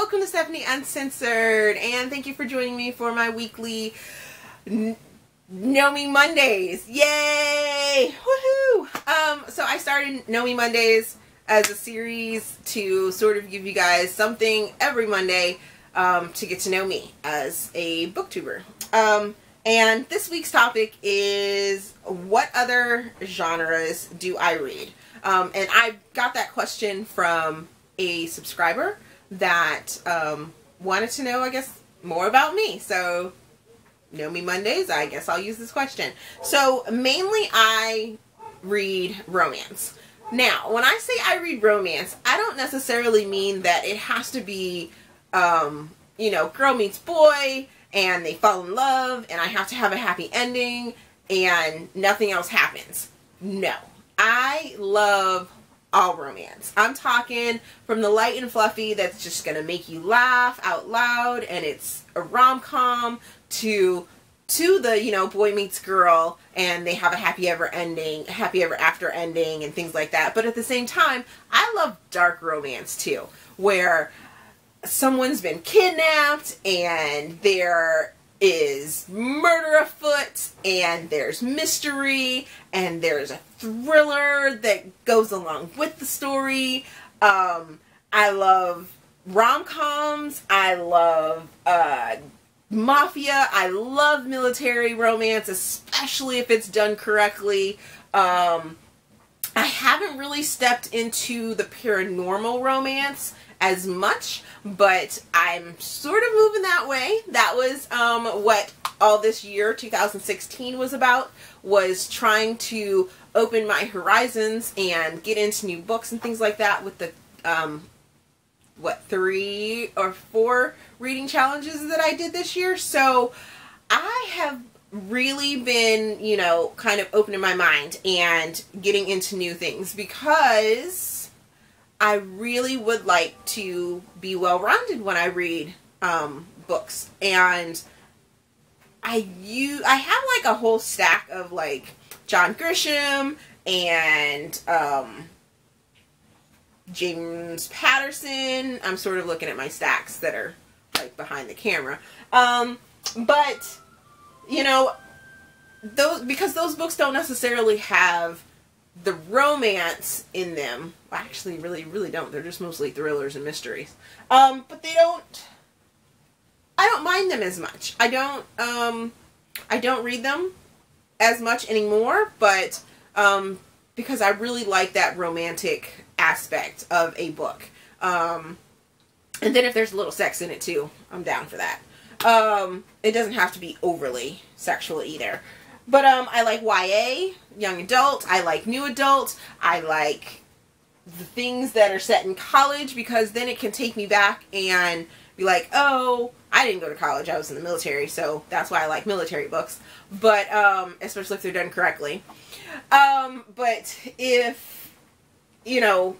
welcome to Stephanie Uncensored, and thank you for joining me for my weekly Know Me Mondays. Yay! Woohoo! So I started Know Me Mondays as a series to sort of give you guys something every Monday to get to know me as a booktuber. And this week's topic is, what other genres do I read? And I got that question from a subscriber that wanted to know, I guess, more about me. So, Know Me Mondays, I guess I'll use this question. So, mainly I read romance. Now, when I say I read romance, I don't necessarily mean that it has to be, you know, girl meets boy, and they fall in love, and I have to have a happy ending, and nothing else happens. No. I love all romance. I'm talking from the light and fluffy that's just gonna make you laugh out loud, and it's a rom-com, to the, you know, boy meets girl, and they have a happy ever after ending, and things like that. But at the same time, I love dark romance too, where someone's been kidnapped and there is murder afoot and there's mystery and there's a thriller that goes along with the story. I love rom-coms. I love mafia. I love military romance, especially if it's done correctly. I haven't really stepped into the paranormal romance as much, but I'm sort of moving that way. That was what all this year, 2016, was about, was trying to open my horizons and get into new books and things like that with the, what, 3 or 4 reading challenges that I did this year. So I have really been, you know, kind of opening my mind and getting into new things, because I really would like to be well-rounded when I read books. And I have like a whole stack of like John Grisham and James Patterson. I'm sort of looking at my stacks that are like behind the camera. But you know, because those books don't necessarily have the romance in them. Well, actually, really don't. They're just mostly thrillers and mysteries. But they don't, I don't mind them as much. I don't read them as much anymore, but because I really like that romantic aspect of a book. And then if there's a little sex in it too, I'm down for that. It doesn't have to be overly sexual either. But I like YA, young adult. I like new adult. I like the things that are set in college, because then it can take me back and be like, oh, I didn't go to college. I was in the military, so that's why I like military books. But especially if they're done correctly. But if, you know,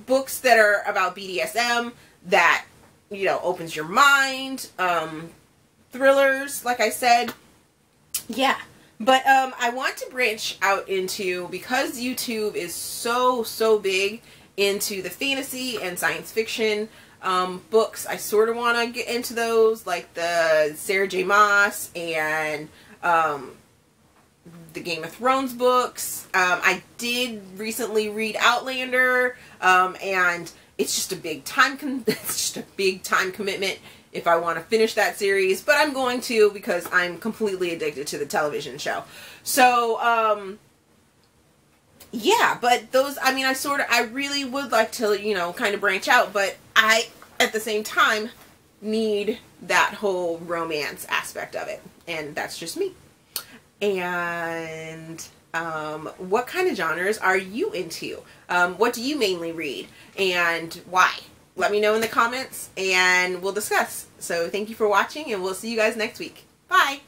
books that are about BDSM that, you know, opens your mind, thrillers, like I said. Yeah, but I want to branch out into, because YouTube is so big into the fantasy and science fiction books, I sort of want to get into those, like the Sarah J. Maas and the Game of Thrones books. I did recently read Outlander, and it's just a big time commitment if I want to finish that series, but I'm going to, because I'm completely addicted to the television show. So, yeah, but those, I mean, I really would like to, you know, kind of branch out, but I, at the same time, need that whole romance aspect of it, and that's just me. And, what kind of genres are you into? What do you mainly read, and why? Let me know in the comments, and we'll discuss. So thank you for watching, and we'll see you guys next week. Bye!